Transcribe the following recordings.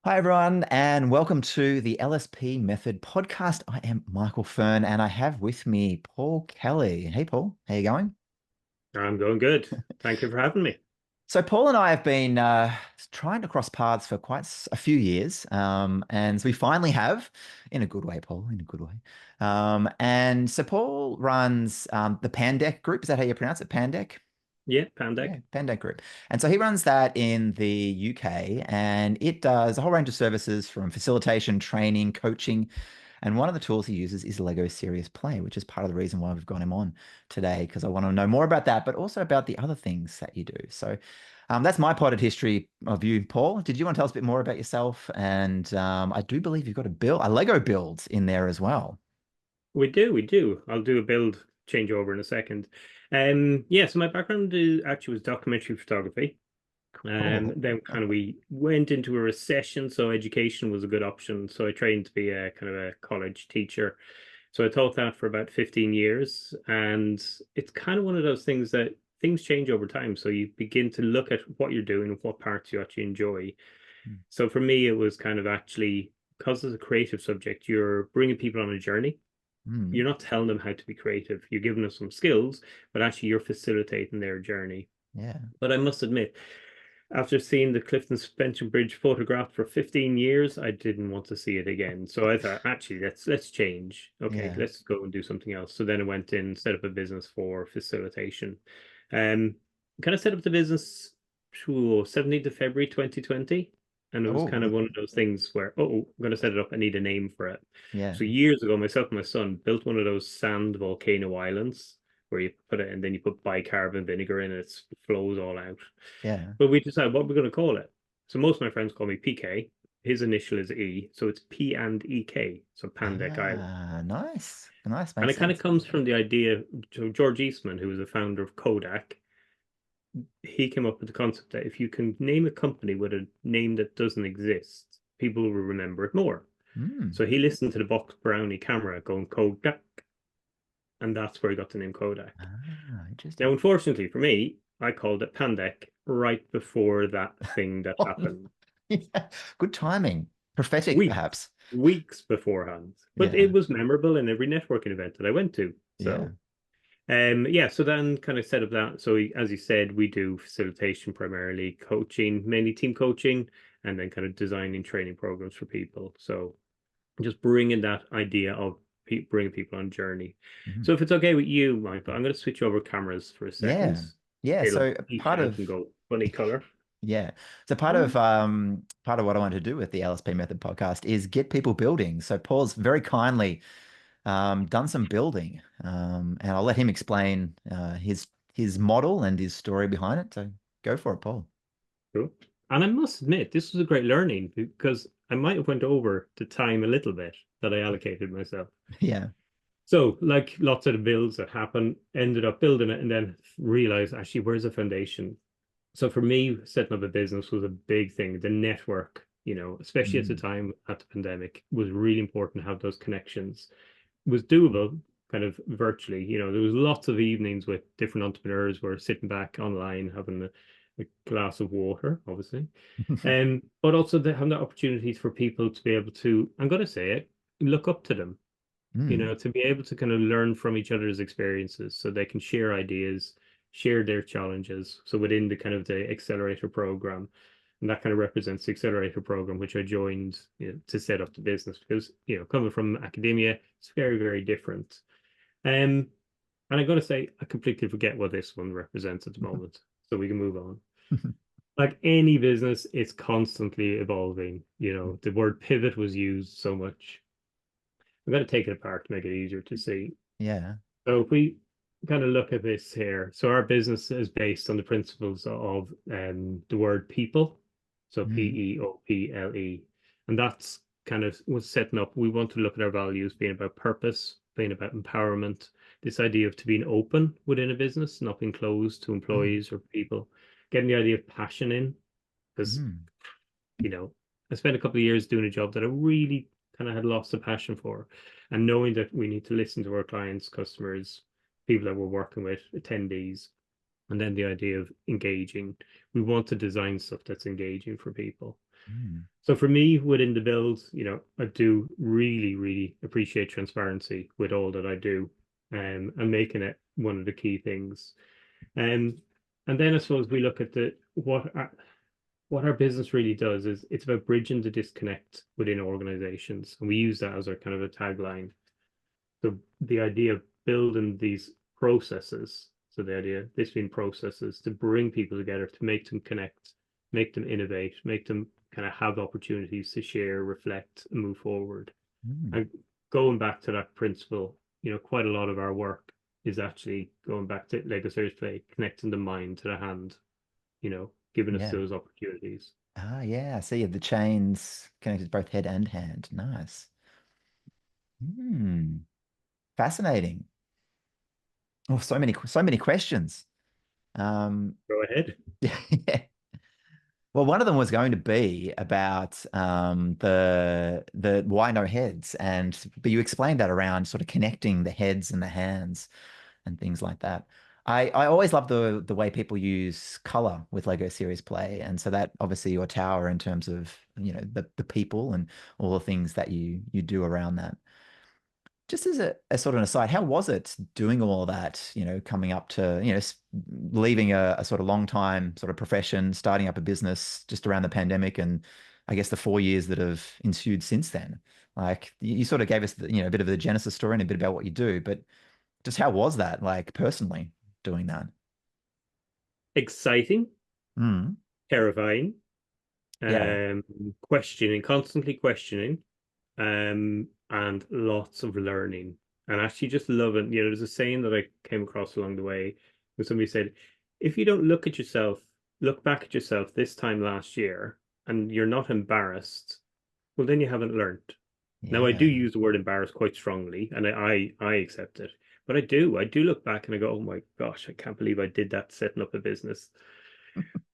Hi, everyone, and welcome to the LSP Method Podcast. I am Michael Fern, and I have with me Paul Kelly. Hey, Paul, how you going? I'm going good. Thank you for having me. So, Paul and I have been trying to cross paths for quite a few years, and we finally have, in a good way, Paul, in a good way. And so, Paul runs the Pandec group. Is that how you pronounce it? Pandec? Yeah, Yeah, Pandec. Pandec Group. And so he runs that in the UK, and it does a whole range of services from facilitation, training, coaching. And one of the tools he uses is Lego Serious Play, which is part of the reason why we've got him on today, because I want to know more about that, but also about the other things that you do. So that's my potted history of you, Paul. Did you want to tell us a bit more about yourself? And I do believe you've got a Lego build in there as well. We do. I'll do a build changeover in a second. Yeah, so my background actually was documentary photography. Cool. Then kind of we went into a recession, so education was a good option. So I trained to be a kind of a college teacher. So I taught that for about 15 years. And it's kind of one of those things that things change over time. So you begin to look at what you're doing and what parts you actually enjoy. So for me, it was kind of actually because it's a creative subject, you're bringing people on a journey. Mm. You're not telling them how to be creative. You're giving them some skills, but actually you're facilitating their journey. Yeah. But I must admit, after seeing the Clifton Suspension Bridge photographed for 15 years, I didn't want to see it again. So I thought, actually, let's change. Okay, Yeah. let's go and do something else. So then I went in, set up a business for facilitation. Um, kind of set up the business 17th of February 2020. And it was kind of Oh, one of those things where, oh, I'm going to set it up. I need a name for it. yeah. So years ago, myself and my son built one of those sand volcano islands where you put it and then you put bicarbonate vinegar in it flows all out. Yeah. But we decided what we're going to call it. So most of my friends call me PK. His initial is E, so it's P and EK, so Pandec Island. Nice. Nice. And Makes it kind of sense. comes from the idea. So George Eastman, who was the founder of Kodak, he came up with the concept that if you can name a company with a name that doesn't exist, people will remember it more. Mm. So he listened to the Box Brownie camera going Kodak, and that's where he got the name Kodak. Now, Interesting. unfortunately for me, I called it Pandec right before that thing that Oh, happened. yeah. Good timing. Prophetic, Weeks, perhaps. weeks beforehand. But it Yeah. was memorable in every networking event that I went to. Yeah. So, yeah, so then kind of set up that. So, as you said, we do facilitation primarily, coaching, mainly team coaching, and then kind of designing training programs for people. So, just bringing that idea of bringing people on journey. Mhm. So, if it's okay with you, Michael, I'm going to switch over cameras for a second. Yeah. Yeah. It'll So peek part out of and go funny color. yeah. So part of what I want to do with the LSP Method podcast is get people building. So Paul's very kindly done some building. And I'll let him explain his model and his story behind it. So go for it, Paul. Cool. And I must admit, this was a great learning because I might have went over the time a little bit that I allocated myself. Yeah. So, like lots of the builds that happen, ended up building it and then realized actually where's the foundation? So for me, setting up a business was a big thing. The network, especially at the Mm. time at the pandemic, was really important to have those connections. It was doable kind of virtually. There was lots of evenings with different entrepreneurs who were sitting back online having a glass of water, obviously. But also they have the opportunities for people to be able to, I'm going to say it, look up to them, Mm. to be able to kind of learn from each other's experiences so they can share ideas, share their challenges. So within the kind of the accelerator program, and that kind of represents the accelerator program, which I joined, to set up the business because, coming from academia, it's very, very different. Um, and I'm going to say, I completely forget what this one represents at the moment. So we can move on. Like any business, it's constantly evolving. The word pivot was used so much. I'm going to take it apart to make it easier to see. Yeah. So if we kind of look at this here, so our business is based on the principles of the word people, so Mm. People, and that's kind of was setting up. We want to look at our values being about purpose, being about empowerment, this idea of to being open within a business, not being closed to Mm. employees or people, getting the idea of passion in, because Mm. you know, I spent a couple of years doing a job that I really kind of had lost the passion for. And knowing that we need to listen to our clients, customers, people that we're working with, attendees, And then the idea of engaging. We want to design stuff that's engaging for people. Mm. So for me, within the build, I do really, really appreciate transparency with all that I do, and making it one of the key things. Um, and then I suppose we look at what our business really does is it's about bridging the disconnect within organizations, and we use that as our kind of a tagline. The idea of building these processes, so the idea this being processes to bring people together, to make them connect, make them innovate, make them kind of have opportunities to share, reflect, and move forward. Mm. And going back to that principle, quite a lot of our work is actually going back to Lego Serious Play, connecting the mind to the hand, giving us Yeah. those opportunities. Ah, yeah. I see the chains connected both head and hand. Nice. Hmm. Fascinating. Oh, so many questions. Um, Go ahead. yeah. Well, one of them was going to be about the why no heads, but you explained that around sort of connecting the heads and the hands and things like that. I always love the way people use color with Lego Series Play, and so that obviously your tower in terms of the people and all the things that you do around that. Just as a sort of an aside, how was it doing all that, coming up to, leaving a sort of long time sort of profession, starting up a business just around the pandemic and I guess the 4 years that have ensued since then? Like you sort of gave us, a bit of the genesis story and a bit about what you do, but just how was that, like personally doing that? Exciting, Mm, terrifying, yeah. um, questioning, constantly questioning, and lots of learning. And actually just loving, there's a saying that I came across along the way where somebody said, if you don't look back at yourself this time last year and you're not embarrassed, well, then you haven't learned. Now, I do Yeah. use the word embarrassed quite strongly, and I accept it. But I do look back and I go, oh my gosh, I can't believe I did that setting up a business.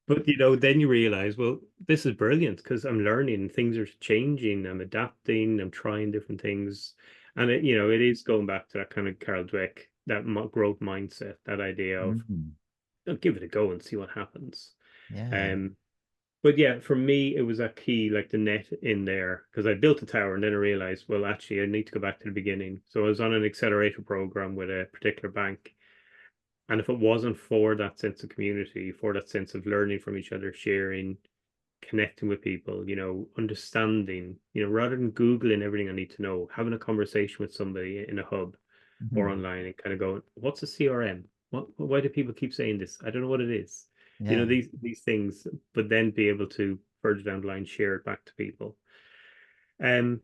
But then you realize, well, this is brilliant because I'm learning, things are changing, I'm adapting, I'm trying different things. And it is going back to that kind of Carol Dweck, that growth mindset, that idea of Mm, give it a go and see what happens. yeah. Um, but yeah, for me, it was a key, like the net in there, because I built a tower and then I realized, well, actually, I need to go back to the beginning. So I was on an accelerator program with a particular bank, and if it wasn't for that sense of community, for that sense of learning from each other, sharing, connecting with people, understanding, rather than Googling everything I need to know, having a conversation with somebody in a hub or Mhm. online and kind of going, what's a CRM? Why do people keep saying this? I don't know what it is. Yeah. These things, but then be able to further down the line share it back to people. Um,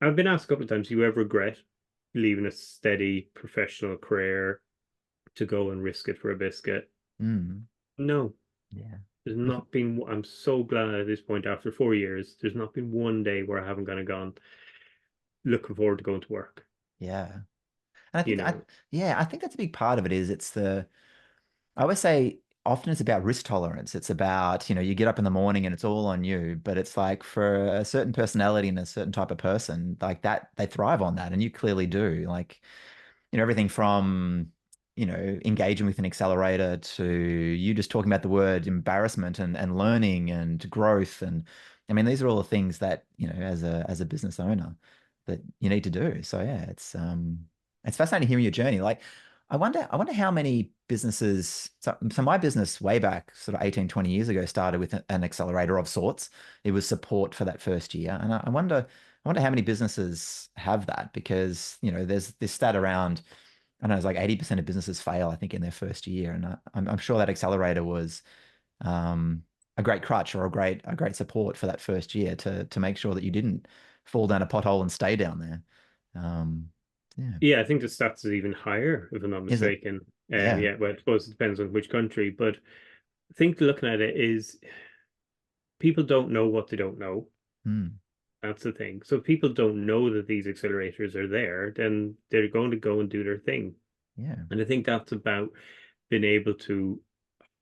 I've been asked a couple of times, do you ever regret leaving a steady professional career to go and risk it for a biscuit? Mm, No, yeah. there's not been. I'm so glad at this point, after 4 years, there's not been one day where I haven't gone looking forward to going to work. Yeah. And I You think know, I think that's a big part of it is I always say often it's about risk tolerance. It's about, you get up in the morning and it's all on you, but it's like for a certain personality and a certain type of person, like that, they thrive on that. And you clearly do. Like, everything from, engaging with an accelerator to you just talking about the word embarrassment and learning and growth. And I mean, these are all the things that, as a business owner that you need to do. So yeah, it's fascinating hearing your journey. Like I wonder how many businesses, so my business way back sort of 18, 20 years ago started with an accelerator of sorts. It was support for that first year. And I wonder how many businesses have that because, there's this stat around, I don't know, it's like 80% of businesses fail, I think, in their first year. And I'm sure that accelerator was um, a great crutch or a great support for that first year to make sure that you didn't fall down a pothole and stay down there. Um, yeah. yeah, I think the stats is even higher, if I'm not Is it? mistaken. Yeah. Yeah, well, I suppose it depends on which country, but I think looking at it is people don't know what they don't know. Mm, That's the thing. So if people don't know that these accelerators are there, then they're going to go and do their thing. yeah. And I think that's about being able to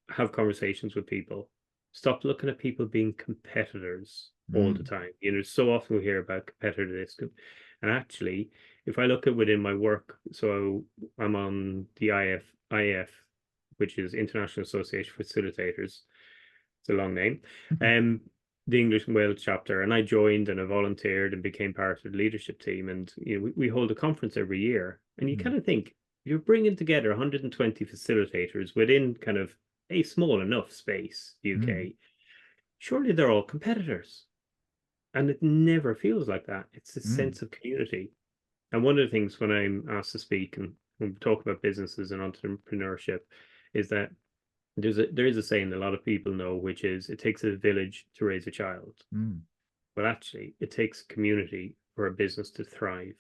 have conversations with people. Stop looking at people being competitors all the Mm, time. So often we hear about competitor this. And actually, if I look at within my work, so I'm on the IF which is International Association for Facilitators. It's a long name. Mhm. Um, the English and Wales chapter, and I joined and I volunteered and became part of the leadership team. And we hold a conference every year, and you Mm. kind of think you're bringing together 120 facilitators within kind of a small enough space, Mm. UK. Surely they're all competitors, and it never feels like that. It's a Mm. sense of community. And one of the things when I'm asked to speak and when we talk about businesses and entrepreneurship is that there is a saying a lot of people know, which is it takes a village to raise a child. Mm. But actually, it takes community for a business to thrive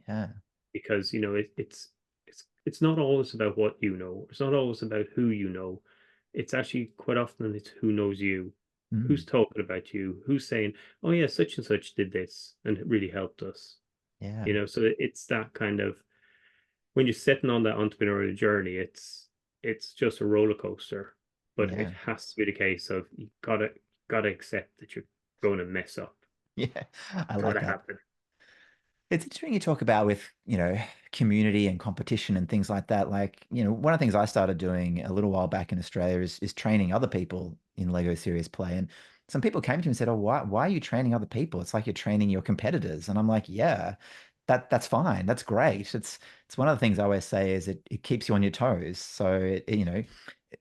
Yeah. because it's not always about what you know. It's not always about who you know. It's actually quite often it's who knows you, who's Mm. talking about you, who's saying, "Oh yeah, such and such did this and it really helped us." Yeah. So it's that kind of when you're sitting on that entrepreneurial journey, it's just a roller coaster, but it Yeah. has to be the case of you gotta accept that you're going to mess up. Yeah. I like Gotta that. happen. It's interesting you talk about with, community and competition and things like that. Like, one of the things I started doing a little while back in Australia is training other people in Lego serious play. And some people came to me and said, "Oh, why are you training other people? It's like you're training your competitors." And I'm like, "Yeah, that's fine. That's great. It's one of the things I always say is it keeps you on your toes." So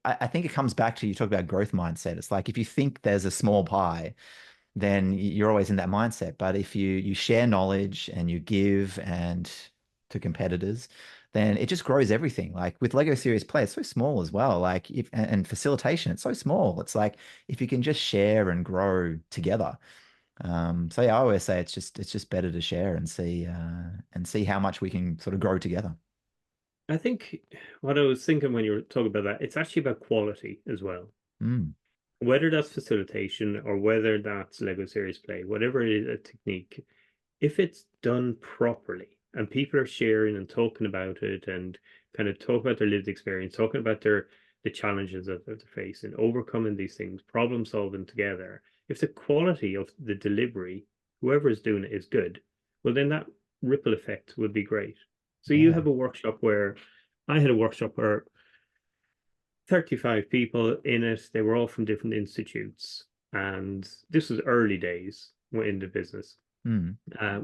I think it comes back to you talk about growth mindset. It's like if you think there's a small pie, then you're always in that mindset. But if you share knowledge and you give and to competitors, then it just grows everything. Like with Lego Serious Play, it's so small as well. Like if and facilitation, it's so small. It's like if you can just share and grow together. So yeah, I always say it's just better to share and see how much we can sort of grow together. I think what I was thinking when you were talking about that, it's actually about quality as well. Mm. Whether that's facilitation or whether that's Lego Series Play, whatever it is, a technique, if it's done properly and people are sharing and talking about it and kind of talk about their lived experience, talking about the challenges that they're facing, overcoming these things, problem solving together, if the quality of the delivery, whoever is doing it is good, well then that ripple effect would be great. So you Yeah. have a workshop where I had a workshop where 35 people in it. They were all from different institutes. And this was early days in the business. Mm.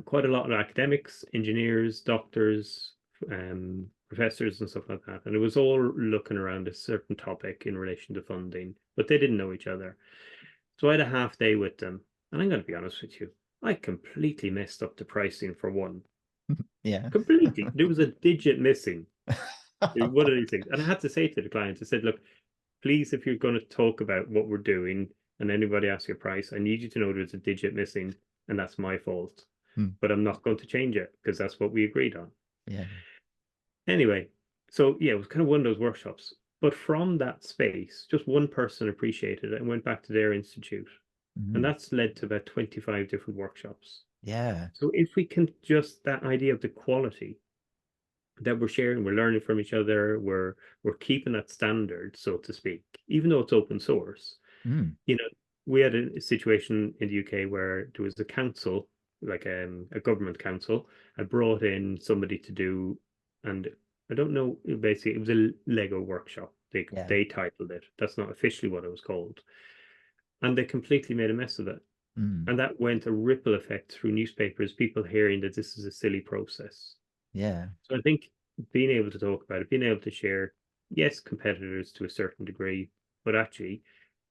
Quite a lot of academics, engineers, doctors, professors, and stuff like that. And it was all looking around a certain topic in relation to funding, but they didn't know each other. So I had a half day with them. And I'm going to be honest with you, I completely messed up the pricing for one. Yeah. Completely. There was a digit missing. One of these things. And I had to say to the client, I said, look, please, if you're going to talk about what we're doing and anybody asks your price, I need you to know there's a digit missing and that's my fault. Mm. But I'm not going to change it because that's what we agreed on. Yeah. Anyway, so yeah, it was kind of one of those workshops. But from that space, just one person appreciated it and went back to their institute. And Mm. that's led to about 25 different workshops. Yeah. So if we can just that idea of the quality that we're sharing, we're learning from each other, we're keeping that standard, so to speak, even though it's open source. Mm. You know, we had a situation in the UK where there was a council, like a government council, had brought in somebody to do, and I don't know, basically it was a Lego workshop. They Yeah. they titled it. That's not officially what it was called, and they completely made a mess of it. Mm. And that went a ripple effect through newspapers, people hearing that this is a silly process. Yeah. So I think being able to talk about it, being able to share, yes, competitors to a certain degree, but actually,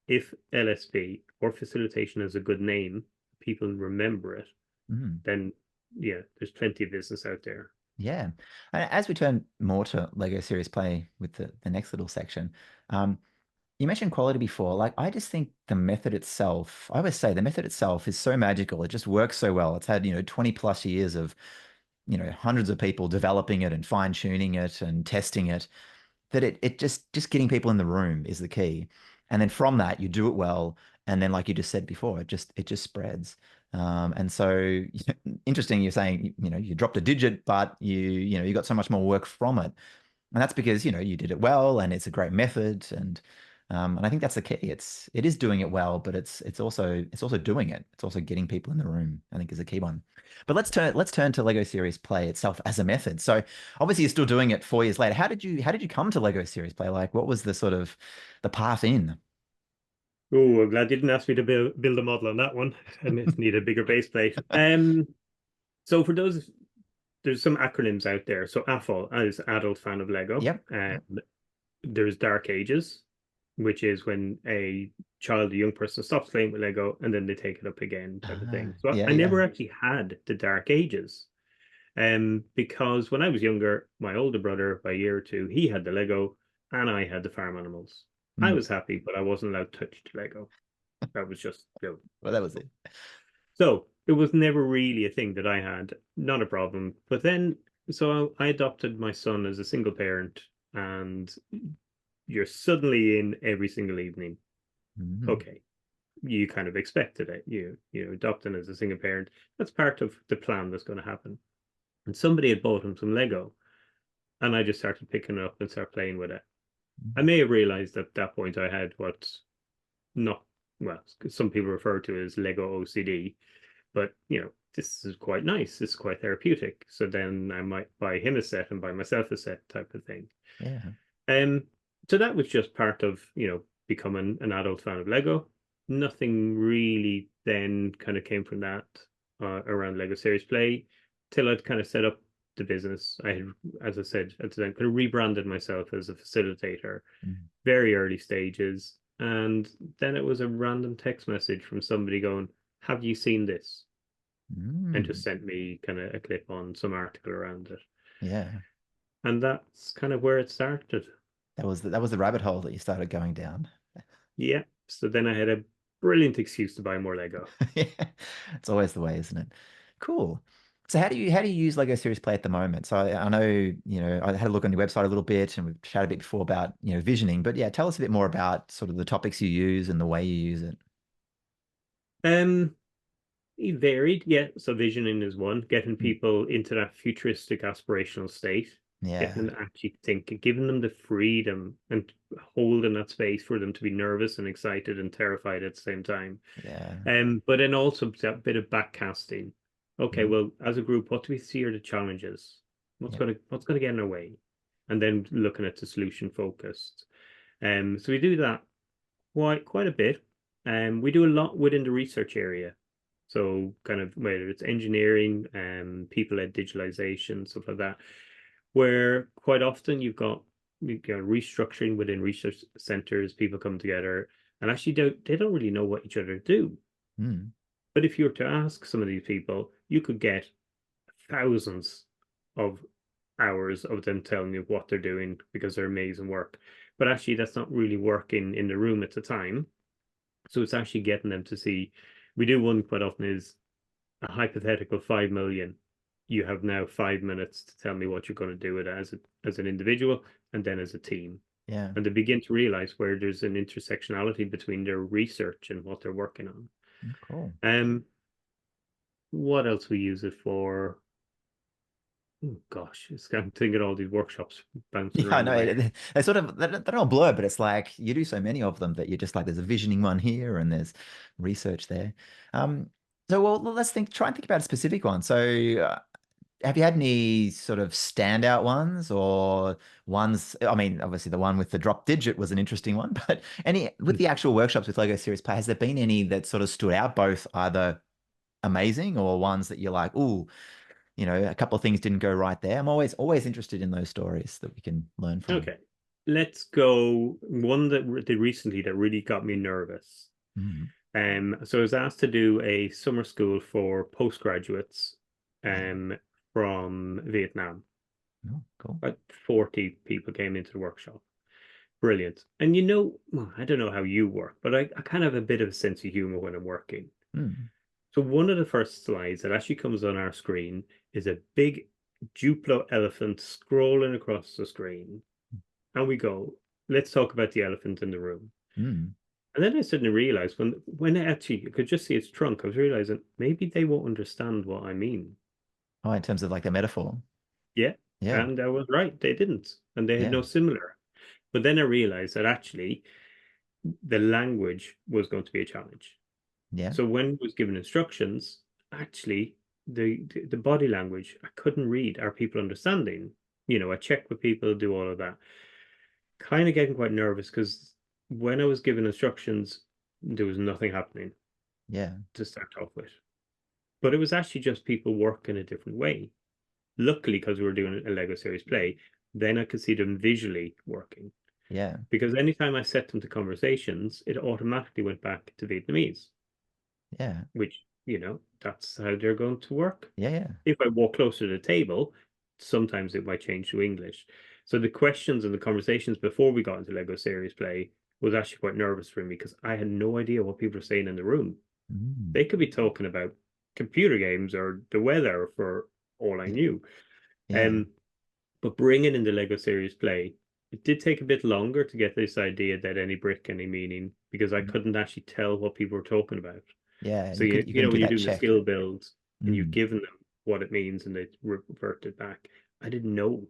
if LSP or facilitation has a good name, people remember it, Mm. then yeah, there's plenty of business out there. Yeah. And as we turn more to Lego Serious Play with the next little section, um, you mentioned quality before. Like, I just think the method itself, I always say the method itself is so magical. It just works so well. It's had, 20 plus years of, hundreds of people developing it and fine tuning it and testing it that it just getting people in the room is the key. And then from that, you do it well. And then, like you just said before, it just spreads. And so interesting, you're saying, you dropped a digit, but you got so much more work from it. And that's because, you did it well and it's a great method. And And I think that's the key. It is doing it well, but it's also doing it. It's also getting people in the room, I think, is a key one. But let's turn to Lego Serious Play itself as a method. So obviously you're still doing it 4 years later. How did you come to Lego Serious Play? Like, what was the sort of the path in? Oh, I'm glad you didn't ask me to build a model on that one. I need a bigger base plate. So for those, there's some acronyms out there. So AFL is Adult Fan of Lego. Yep. Yep. There's Dark Ages, which is when a child, a young person, stops playing with Lego and then they take it up again, type of thing. So Yeah, I yeah. never actually had the Dark Ages. Because when I was younger, my older brother, by a year or two, he had the Lego and I had the farm animals. I Mm. was happy, but I wasn't allowed to touch the Lego. That was just, Well, that was it. so it was never really a thing that I had, not a problem. But then, so I adopted my son as a single parent, and you're suddenly in every single evening. Mhm. Okay, you kind of expected it. You adopting as a single parent. That's part of the plan that's going to happen. And somebody had bought him some Lego, and I just started picking it up and start playing with it. I may have realized at that point I had what not well, some people refer to as Lego OCD, but this is quite nice. This is quite therapeutic. So then I might buy him a set and buy myself a set, type of thing. Yeah. Um, so that was just part of becoming an adult fan of Lego. Nothing really then kind of came from that around Lego Serious Play till I'd kind of set up the business. I had, as I said at the time, kind of rebranded myself as a facilitator, Mm. very early stages. And then it was a random text message from somebody going, "Have you seen this?" And just Mm. sent me kind of a clip on some article around it. Yeah. And that's kind of where it started. That was the rabbit hole that you started going down. Yeah. So then I had a brilliant excuse to buy more Lego. Yeah. It's always the way, isn't it? Cool. So how do you use Lego Serious Play at the moment? So I know, I had a look on your website a little bit and we've chatted a bit before about, visioning, but yeah, tell us a bit more about sort of the topics you use and the way you use it. Um, it varied, yeah. So visioning is one, getting Mm. people into that futuristic aspirational state, getting them Yeah. to actually think, giving them the freedom and holding that space for them to be nervous and excited and terrified at the same time. Yeah. But then also a bit of backcasting. Okay, Mm. well, as a group, what do we see are the challenges? Yeah. What's gonna get in our way? And then looking at the solution focused. So we do that quite a bit. We do a lot within the research area. So kind of whether it's engineering, people-led digitalization, stuff like that, where quite often you got restructuring within research centers, people come together and actually they don't really know what each other do. Mm. But if you were to ask some of these people, you could get thousands of hours of them telling you what they're doing because they're amazing work. But actually, that's not really working in the room at the time. So it's actually getting them to see. We do one quite often is a hypothetical 5 million. You have now 5 minutes to tell me what you're going to do with it as an individual and then as a team. Yeah. And they begin to realize where there's an intersectionality between their research and what they're working on. Mm, cool. What else we use it for? Oh gosh, I'm thinking all these workshops bouncing Yeah, I around in know. my head. They sort of they're all blur, but it's like you do so many of them that you're just like there's a visioning one here and there's research there. Um, so well, try and think about a specific one. So have you had any sort of standout ones or ones? I mean, obviously the one with the drop digit was an interesting one, but any with the actual workshops with Lego Series Play, has there been any that sort of stood out, both either amazing or ones that you're like, ooh, a couple of things didn't go right there? I'm always interested in those stories that we can learn from. Okay, let's go one that did recently that really got me nervous. Mm. So I was asked to do a summer school for postgraduates Yeah. from Vietnam. Oh, cool. About 40 people came into the workshop. Brilliant. And well, I don't know how you work, but I kind of have a bit of a sense of humor when I'm working. Mm. So one of the first slides that actually comes on our screen is a big Duplo elephant scrolling across the screen. And we go, let's talk about the elephant in the room. Mm. And then I suddenly realized when actually you could just see its trunk, I was realizing maybe they won't understand what I mean. Oh, in terms of like the metaphor. Yeah. Yeah. And I was right, they didn't. And they had Yeah. no similar. But then I realized that actually the language was going to be a challenge. Yeah. So when I was given instructions, actually the body language, I couldn't read. Are people understanding? I check with people, do all of that. Kind of getting quite nervous because when I was given instructions, there was nothing happening Yeah. to start off with. But it was actually just people working a different way. Luckily, because we were doing a Lego series play, then I could see them visually working. Yeah. Because anytime I set them to conversations, it automatically went back to Vietnamese, Yeah. which, that's how they're going to work. Yeah. Yeah. If I walk closer to the table, sometimes it might change to English. So the questions and the conversations before we got into Lego series play was actually quite nervous for me because I had no idea what people were saying in the room. Mm. They could be talking about computer games or the weather for all I Yeah. knew. Yeah. Um, but bringing in the Lego series play, it did take a bit longer to get this idea that any brick, any meaning, because I Mm. couldn't actually tell what people were talking about. Yeah. So You couldn't when do you're that doing the check. skill builds and you've Mm. given them what it means and they revert it back, I didn't know.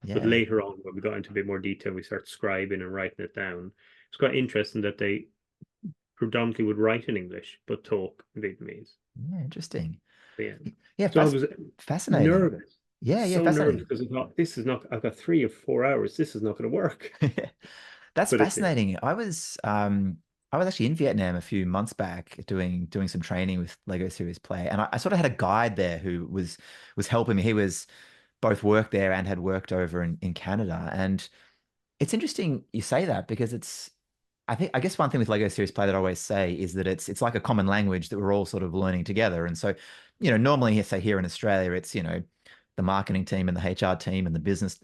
But Yeah. later on, when we got into a bit more detail, we started scribing and writing it down. It's quite interesting that they predominantly would write in English but talk Vietnamese. Yeah. Interesting. Yeah. Yeah. So I was Fascinating. nervous, Yeah. Yeah. so nervous Fascinating. because I thought this is not. I've got 3 or 4 hours. This is not going to work. That's But it did. fascinating. I was actually in Vietnam a few months back doing some training with Lego Series Play, and I sort of had a guide there who was helping me. He was both worked there and had worked over in Canada. And it's interesting you say that because I guess one thing with Lego Series Play that I always say is that it's like a common language that we're all sort of learning together. And so, normally say here in Australia, it's, the marketing team and the HR team and the business,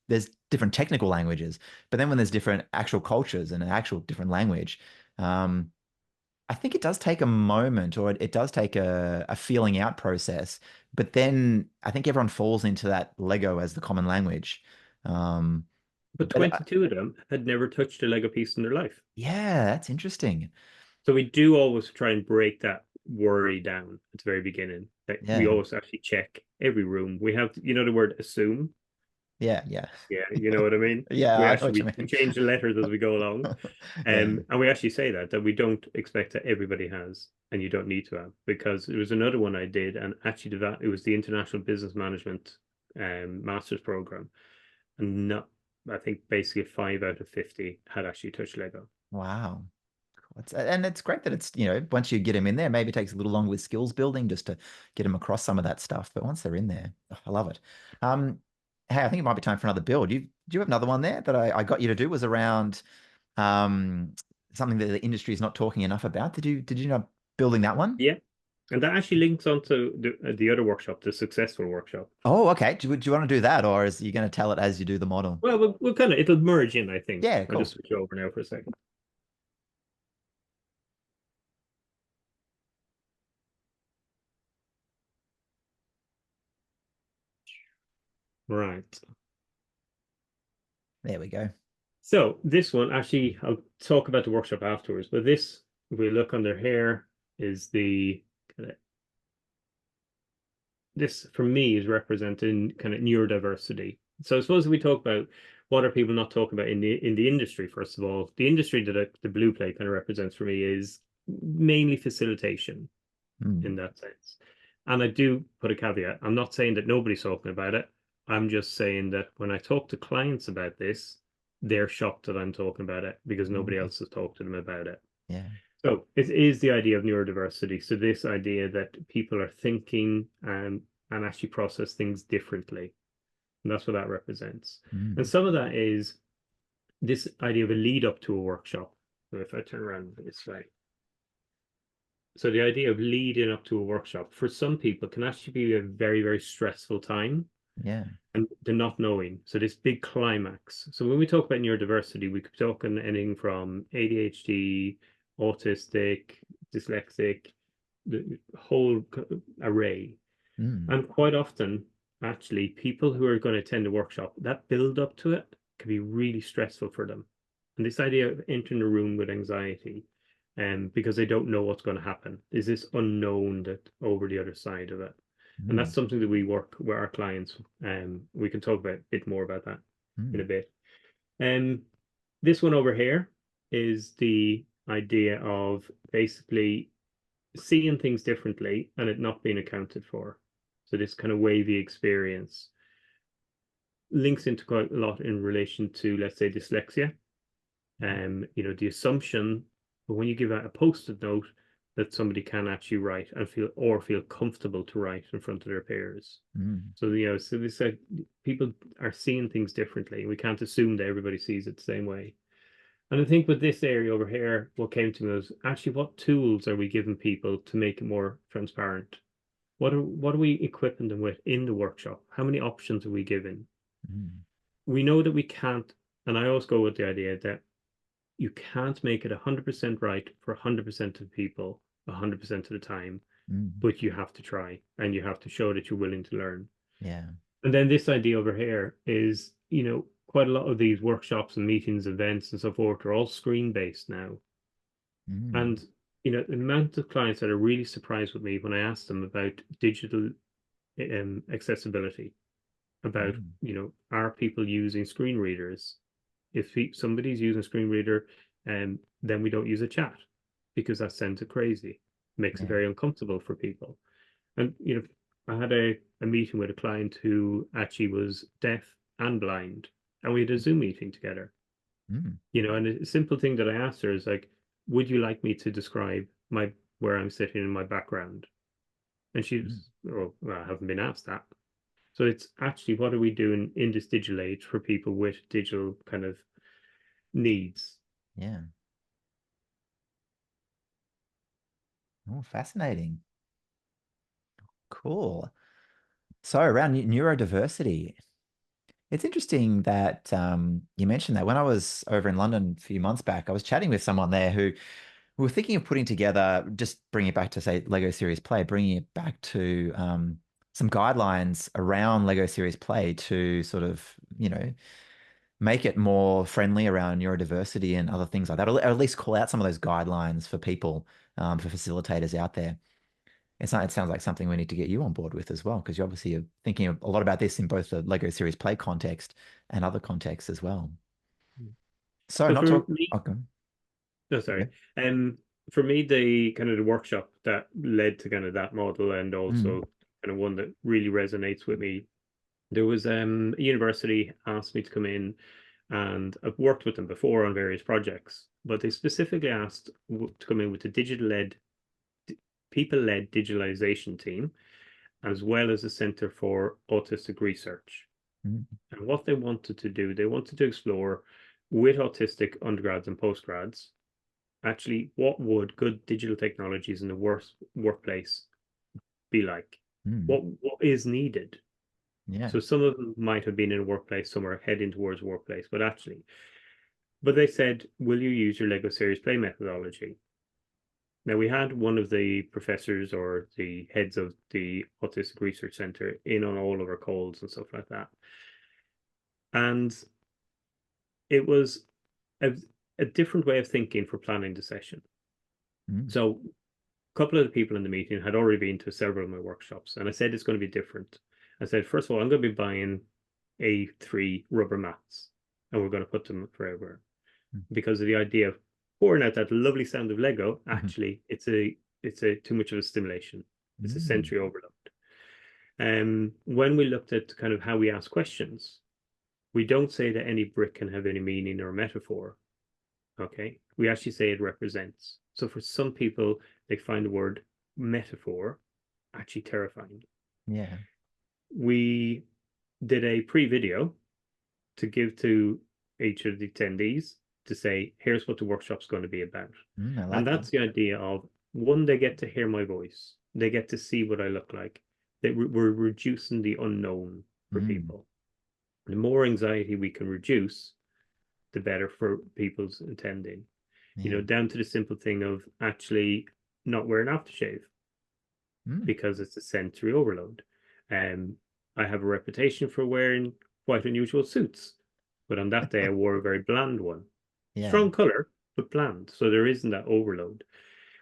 there's different technical languages. But then when there's different actual cultures and an actual different language, um, I think it does take a moment or it does take a feeling out process. But then I think everyone falls into that Lego as the common language. Um, But but 22 of them had never touched a Lego piece in their life. yeah, that's interesting. So we do always try and break that worry down at the very beginning. Like we Yeah. always actually check every room. We have, the word assume. Yeah. Yeah. Yeah, you know what I mean? Yeah, We I know actually what you we mean. change the letters as we go along. Yeah. And we actually say that we don't expect that everybody has, and you don't need to have, because there was another one I did, and actually it was the International Business Management master's program, and not I think basically 5 out of 50 had actually touched Lego. Wow. And it's great that it's, once you get them in there, maybe it takes a little longer with skills building just to get them across some of that stuff. But once they're in there, oh, I love it. Um, hey, I think it might be time for another build. Do you have another one there that I got you to do was around um, something that the industry is not talking enough about? Did you know building that one? Yeah, and that actually links onto the other workshop, the successful workshop. Oh, okay. Do you want to do that, or is you going to tell it as you do the model? Well, we'll kind of it'll merge in, I think. Yeah, I'll just cool. switch over now for a second. Right. There we go. So this one, actually, I'll talk about the workshop afterwards, but this, if we look under here, is this for me is representing kind of neurodiversity. So I suppose if we talk about what are people not talking about in the industry, first of all, the industry that the blue plate kind of represents for me is mainly facilitation Mm, in that sense. And I do put a caveat. I'm not saying that nobody's talking about it. I'm just saying that when I talk to clients about this, they're shocked that I'm talking about it because nobody okay. else has talked to them about it. Yeah. So it is the idea of neurodiversity. So this idea that people are thinking and actually process things differently. And that's what that represents. And Mm, some of that is this idea of a lead up to a workshop. So if I turn around this way. So the idea of leading up to a workshop for some people can actually be a very, very stressful time yeah. and they're not knowing. So this big climax. So when we talk about neurodiversity, we could talk on anything from ADHD, autistic, dyslexic, the whole array. Mm, And quite often, actually, people who are going to attend a workshop, that build up to it can be really stressful for them. And this idea of entering a room with anxiety, because they don't know what's going to happen, is this unknown that over the other side of it. And that's mm, something that we work with our clients. We can talk about a bit more about that in a mm. bit. Um, this one over here. is the idea of basically seeing things differently and it not being accounted for. So this kind of wavy experience links into quite a lot in relation to, let's say, dyslexia. The assumption, but when you give out a post-it note, that somebody can actually write and feel comfortable to write in front of their peers. Mm. So so this people are seeing things differently. We can't assume that everybody sees it the same way. And I think with this area over here, what came to me was actually what tools are we giving people to make it more transparent? What are we equipping them with in the workshop? How many options are we giving? Mm. We know that we can't, and I always go with the idea that you can't make it 100% right for 100% of people 100% of the time, Mm. but you have to try and you have to show that you're willing to learn. Yeah. And then this idea over here is, quite a lot of these workshops and meetings, events and so forth are all screen based now. Mm. And, the amount of clients that are really surprised with me when I ask them about digital accessibility, about, Mm. are people using screen readers? If somebody's using a screen reader, then we don't use a chat because that sends it crazy, makes it Yeah. very uncomfortable for people. And I had a meeting with a client who actually was deaf and blind, and we had a Zoom meeting together. Mm. And a simple thing that I asked her is like, "Would you like me to describe my where I'm sitting in my background?" And she Mm. was, "Oh, well, I haven't been asked that." So it's actually what are we doing in this digital age for people with digital kind of needs? Yeah. Oh, fascinating. Cool. So around neurodiversity, it's interesting that you mentioned that. When I was over in London a few months back, I was chatting with someone there who we were thinking of putting together, just bringing it back to, say, Lego Serious Play, bringing it back to some guidelines around Lego Serious Play to sort of, make it more friendly around neurodiversity and other things like that, or at least call out some of those guidelines for people, for facilitators out there. It sounds like something we need to get you on board with as well, because you obviously are thinking a lot about this in both the Lego Series Play context and other contexts as well. So So not for talk. me, Okay. no, sorry. For me, the kind of the workshop that led to kind of that model and Mm. also kind of one that really resonates with me, there was a university asked me to come in, and I've worked with them before on various projects, but they specifically asked to come in with a people-led digitalization team, as well as a Center for Autistic Research. Mm. And what they wanted to do, they wanted to explore with autistic undergrads and postgrads, actually, what would good digital technologies in the workplace be like? Mm. What is needed? Yeah. So some of them might have been in a workplace, some are heading towards workplace, but they said, will you use your Lego Series Play methodology? Now we had one of the professors or the heads of the Autistic Research Center in on all of our calls and stuff like that. And it was a, a different way of thinking for planning the session. Mm. So a couple of the people in the meeting had already been to several of my workshops, and I said it's going to be different. I said, first of all, I'm going to be buying A3 rubber mats, and we're going to put them forever Mm. because of the idea of pouring out that lovely sound of Lego. Mhm. Actually, it's a too much of a stimulation. It's a Mm. sensory overload. When we looked at kind of how we ask questions, we don't say that any brick can have any meaning or metaphor. Okay, we actually say it represents. So for some people, they find the word metaphor actually terrifying. Yeah. We did a pre-video to give to each of the attendees to say, here's what the workshop's going to be about. I And like that. that's the idea of one, they get to hear my voice, they get to see what I look like. That we're reducing the unknown for Mm. people. The more anxiety we can reduce, the better for people's attending. Yeah. Down to the simple thing of actually not wearing aftershave Mm. because it's a sensory overload. I have a reputation for wearing quite unusual suits, but on that day I wore a very bland one. Yeah. Strong color, but bland. So there isn't that overload.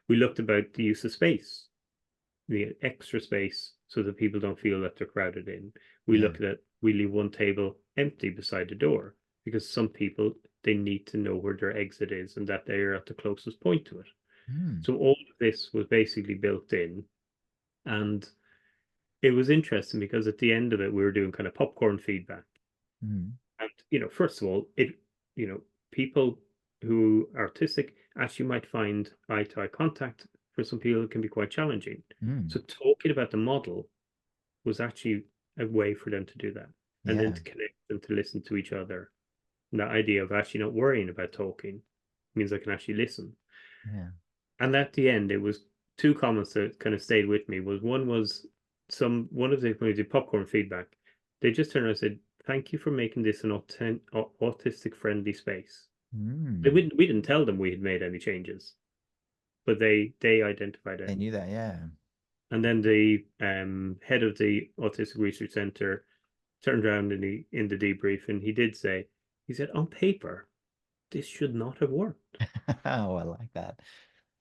We looked about the use of space, the extra space, so that people don't feel that they're crowded in. We Yeah. looked at we leave one table empty beside the door because some people they need to know where their exit is and that they are at the closest point to it. Mm, So all of this was basically built in. And it was interesting because at the end of it, we were doing kind of popcorn feedback. mm, And, first of all, people who are autistic actually might find eye-to-eye contact. For some people, it can be quite challenging. mm. So talking about the model was actually a way for them to do that. And then Yeah, to connect and to listen to each other. And that idea of actually not worrying about talking means I can actually listen. yeah. And at the end, it was two comments that kind of stayed with me. Was one was one of the when we did popcorn feedback, they just turned around and said, "Thank you for making this an autistic friendly space." Mm. We didn't tell them we had made any changes, but they identified They it. knew that, yeah. And then the head of the Autistic Research Center turned around in the debrief, and he did say, he said, on paper, this should not have worked, Oh, I like that.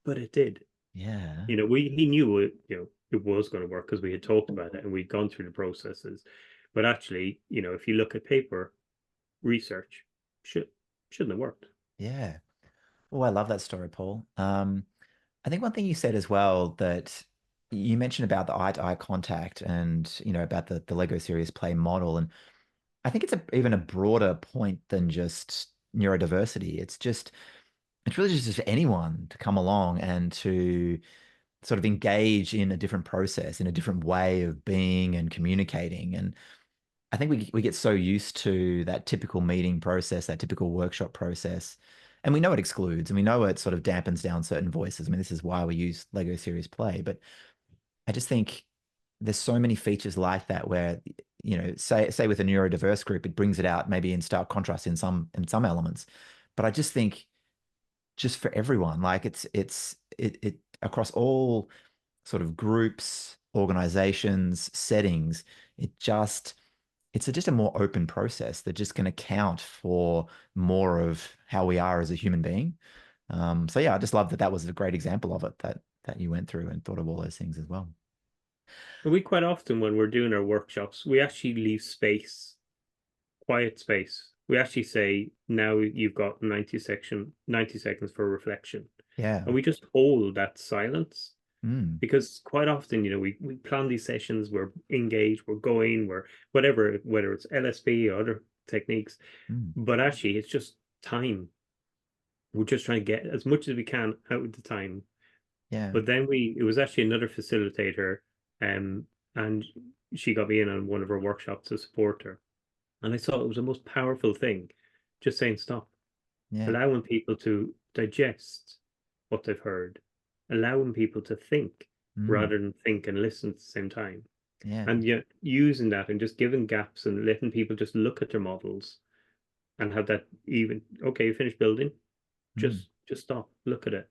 but it did. Yeah, He knew it was going to work because we had talked about it and we'd gone through the processes. But actually, if you look at paper research, should shouldn't have worked. yeah. Oh, I love that story, Paul. I think one thing you said as well that you mentioned about the eye-to-eye contact and, about the Lego Serious Play model. And I think it's even a broader point than just neurodiversity. It's really just for anyone to come along and to sort of engage in a different process, in a different way of being and communicating. And I think we get so used to that typical meeting process, that typical workshop process, and we know it excludes, and we know it sort of dampens down certain voices. I mean, this is why we use Lego Serious Play, but I just think there's so many features like that where, say with a neurodiverse group, it brings it out maybe in stark contrast in some elements, but I just think just for everyone, like it across all sort of groups, organizations, settings, it just it's just a more open process that's just going to count for more of how we are as a human being. So yeah, I just love that that was a great example of it that you went through and thought of all those things as well. And we quite often, when we're doing our workshops, we actually leave space, quiet space. We actually say, now you've got 90 seconds for reflection. Yeah. And we just hold that silence Mm, because quite often, we plan these sessions, we're engaged, we're whatever, whether it's LSP or other techniques, mm, but actually it's just time. We're just trying to get as much as we can out of the time. yeah. But then it was actually another facilitator, um, and she got me in on one of her workshops to support her. And I thought it was the most powerful thing, just saying stop, Yeah. allowing people to digest what they've heard, allowing people to think Mm, rather than think and listen at the same time. yeah. And yet using that and just giving gaps and letting people just look at their models and have that even, okay, you finished building, Mm, just stop, look at it,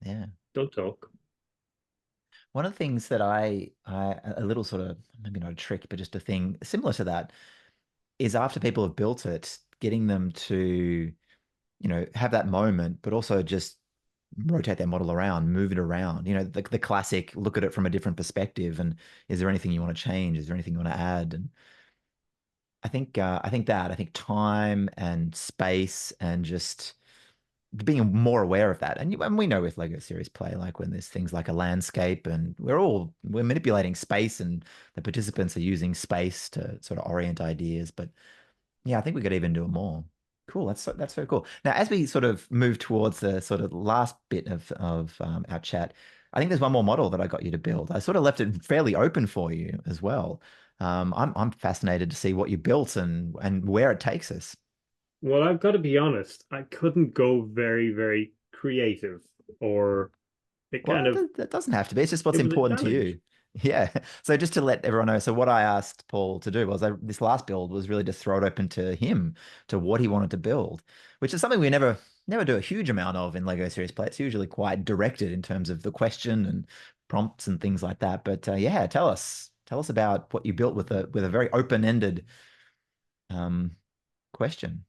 yeah. don't talk. One of the things that I a little sort of maybe not a trick, but just a thing similar to that is after people have built it, getting them to, have that moment, but also just rotate their model around, move it around. The classic look at it from a different perspective. And is there anything you want to change? Is there anything you want to add? And I think time and space and just being more aware of that. And we know with Lego Series Play, like when there's things like a landscape and we're manipulating space and the participants are using space to sort of orient ideas. But yeah, I think we could even do it more. Cool. That's so cool. Now, as we sort of move towards the sort of last bit of our chat, I think there's one more model that I got you to build. I sort of left it fairly open for you as well. I'm fascinated to see what you built and where it takes us. Well, I've got to be honest, I couldn't go very, very creative, or it kind Well, of, that doesn't have to be. It's just what's it was a important to challenge. you. Yeah. So just to let everyone know, so what I asked Paul to do was this last build was really to throw it open to him, to what he wanted to build, which is something we never do a huge amount of in Lego Series Play. It's usually quite directed in terms of the question and prompts and things like that. But yeah, tell us about what you built with a very open-ended um, question.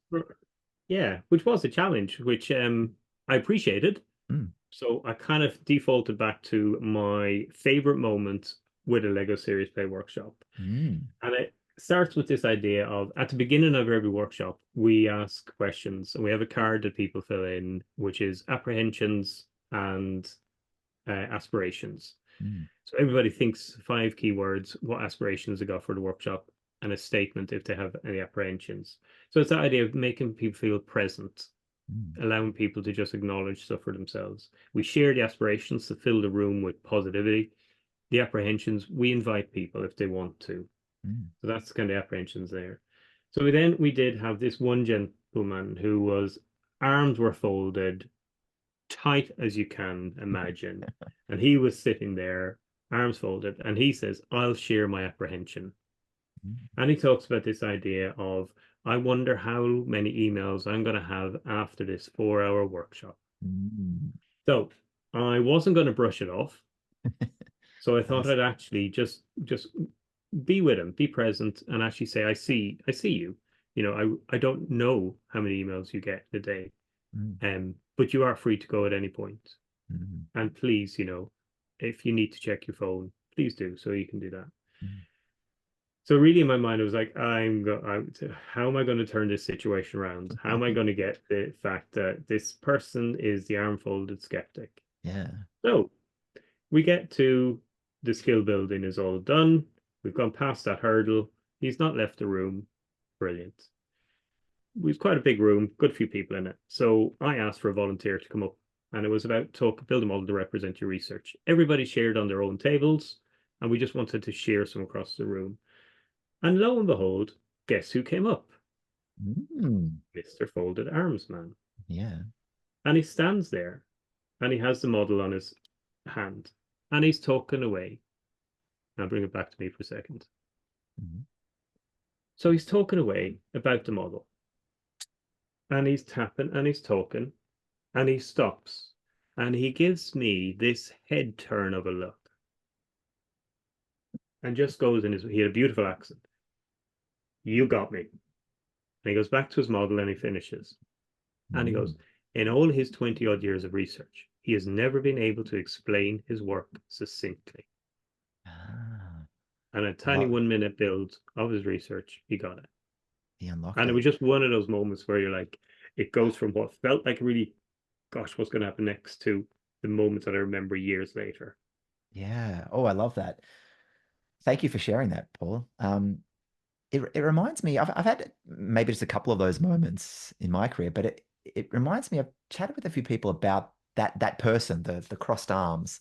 Yeah, which was a challenge, which I appreciated. Mm, So I kind of defaulted back to my favorite moment with a Lego Series Play workshop. mm, And starts with this idea of at the beginning of every workshop, we ask questions and we have a card that people fill in, which is apprehensions and aspirations. Mm. So everybody thinks 5 keywords, what aspirations they got for the workshop, and a statement if they have any apprehensions. So it's that idea of making people feel present, Mm. allowing people to just acknowledge stuff for themselves. We share the aspirations to fill the room with positivity. The apprehensions, we invite people if they want to. Mm. So that's kind of apprehensions there. So we did have this one gentleman who was arms were folded, tight as you can imagine. And he was sitting there, arms folded, and he says, I'll share my apprehension. Mm. And he talks about this idea of, I wonder how many emails I'm going to have after this 4 hour workshop. Mm. So I wasn't going to brush it off. So I thought Nice. I'd actually just be with him, be present, and actually say, I see you. You know, I don't know how many emails you get a day. Mm. But you are free to go at any point. Mm. And please, if you need to check your phone, please do so you can do that. Mm. So really in my mind, I was like, how am I going to turn this situation around? How am I going to get the fact that this person is the arm folded skeptic? Yeah. So we get to the skill building is all done. We've gone past that hurdle. He's not left the room. Brilliant. We've quite a big room, good few people in it. So I asked for a volunteer to come up, and it was about build a model to represent your research. Everybody shared on their own tables, and we just wanted to share some across the room. And lo and behold, guess who came up? Mm. Mr. Folded Arms Man. Yeah. And he stands there, and he has the model on his hand, and he's talking away. Now bring it back to me for a second. Mm. So he's talking away about the model, and he's tapping and he's talking, and he stops, and he gives me this head turn of a look, and just goes in his. He had a beautiful accent. You got me. And he goes back to his model and he finishes. And he Mm. goes, in all his 20 odd years of research, he has never been able to explain his work succinctly. Ah, And a tiny love 1 minute build of his research, he got it. he unlocked And it it. was just one of those moments where you're like, it goes from what felt like really, gosh, what's going to happen next to the moments that I remember years later. Yeah. Oh, I love that. Thank you for sharing that, Paul. It reminds me, I've had maybe just a couple of those moments in my career, but it reminds me, I've chatted with a few people about that person, the crossed arms.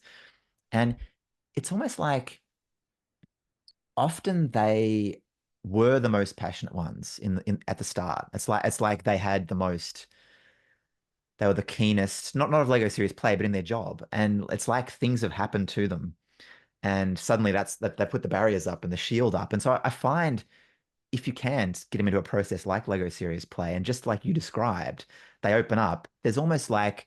And it's almost like often they were the most passionate ones in at the start. It's like they had the most, they were the keenest, not of Lego Serious Play, but in their job. And it's like things have happened to them. And suddenly that they put the barriers up and the shield up. And so I find if you can get them into a process like Lego Serious Play, and just like you described, they open up. There's almost like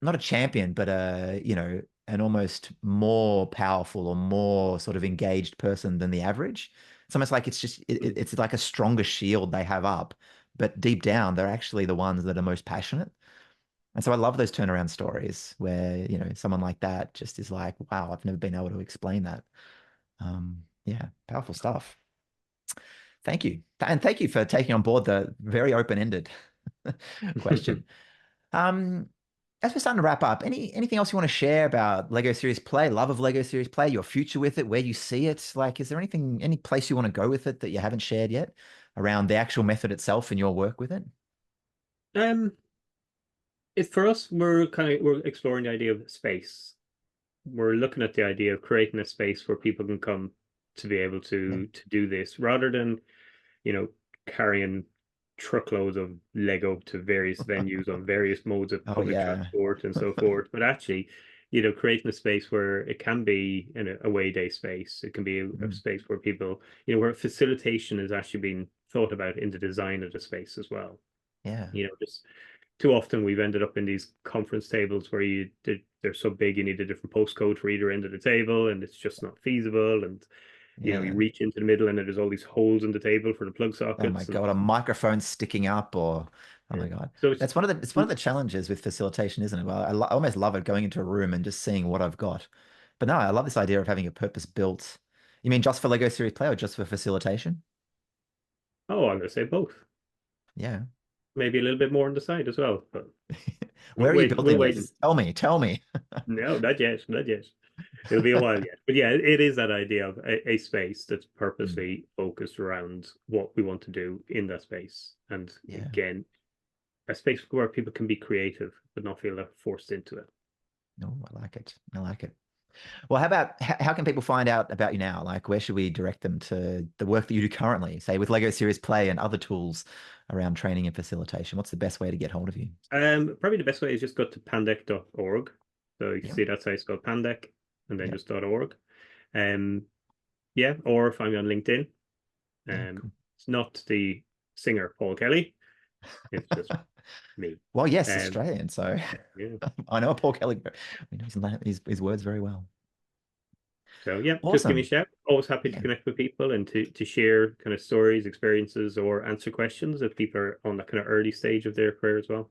not a champion, but an almost more powerful or more sort of engaged person than the average. It's almost like it's like a stronger shield they have up, but deep down they're actually the ones that are most passionate. And so I love those turnaround stories where, someone like that just is like, wow, I've never been able to explain that. Yeah, powerful stuff. Thank you. And thank you for taking on board the very open-ended question. Um, as we're starting to wrap up, anything else you want to share about Lego Serious Play, love of Lego Serious Play, your future with it, where you see it? Like, is there any place you want to go with it that you haven't shared yet around the actual method itself and your work with it? um, it for us, we're exploring the idea of space. We're looking at the idea of creating a space where people can come to be able Yeah. to do this rather than you know carrying truckloads of Lego to various venues on various modes of Oh public yeah. transport and so forth. But actually, creating a space where it can be in a away day space. It can be a Mm. space where people, where facilitation is actually being thought about in the design of the space as well. Yeah. Just too often we've ended up in these conference tables where they're so big you need a different postcode for either end of the table, and it's just not feasible. And you Yeah. reach into the middle and there's all these holes in the table for the plug Oh my sockets, and God, a microphone sticking up or oh yeah. my God. So it's It's one of the challenges with facilitation, isn't it? Well, I almost love it going into a room and just seeing what I've got. But no, I love this idea of having a purpose-built You mean just for Lego Series Play or just for facilitation? Oh, I'm going to say both. Yeah. Maybe a little bit more on the side as well, but Where are you we'll building wait. this? Tell me, tell me. No, not yet, not yet. It'll be a while yet. But yeah, it is that idea of a space that's Mm, purposely focused around what we want to do in that space. And yeah. again, a space where people can be creative but not feel they're forced into it. No, I like it. I like it. Well, how about how can people find out about you now? Like, where should we direct them to the work that you do currently, say with Lego Series Play and other tools around training and facilitation? What's the best way to get hold of you? Probably the best way is just go to pandec.org. So you can Yeah, see that site's called Pandec and then yeah, just .org. Um, yeah, or find me on LinkedIn. yeah, cool. It's not the singer Paul Kelly. It's just me. Well, yes, Um, Australian. So yeah. I know Paul Kelly. We know his words very well. So yeah, just give me a Awesome. shout. Always happy to Yeah. connect with people and to share kind of stories, experiences, or answer questions if people are on that kind of early stage of their career as well.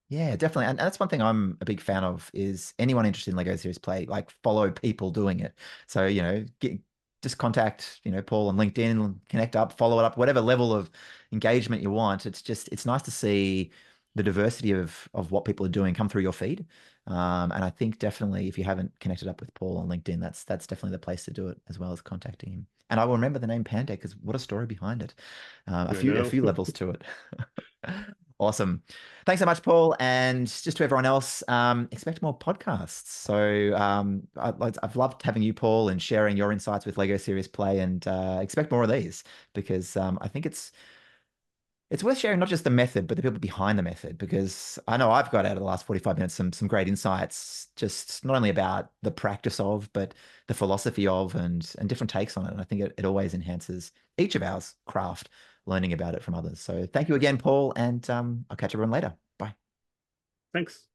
Yeah, definitely. And that's one thing I'm a big fan of is anyone interested in Lego Series Play, like follow people doing it. So, just contact, Paul on LinkedIn, connect up, follow it up, whatever level of engagement you want. It's nice to see the diversity of what people are doing come through your feed. And I think definitely if you haven't connected up with Paul on LinkedIn, that's definitely the place to do it as well as contacting him. And I will remember the name Panda because what a story behind it. A I few a know. few levels to it. Awesome. Thanks so much, Paul. And just to everyone else, expect more podcasts. So I've loved having you, Paul, and sharing your insights with Lego Serious Play, and expect more of these because I think it's worth sharing not just the method, but the people behind the method. Because I know I've got out of the last 45 minutes some great insights, just not only about the practice of, but the philosophy of, and different takes on it. And I think it always enhances each of ours craft, learning about it from others. So thank you again, Paul, and I'll catch everyone later. Bye. Thanks.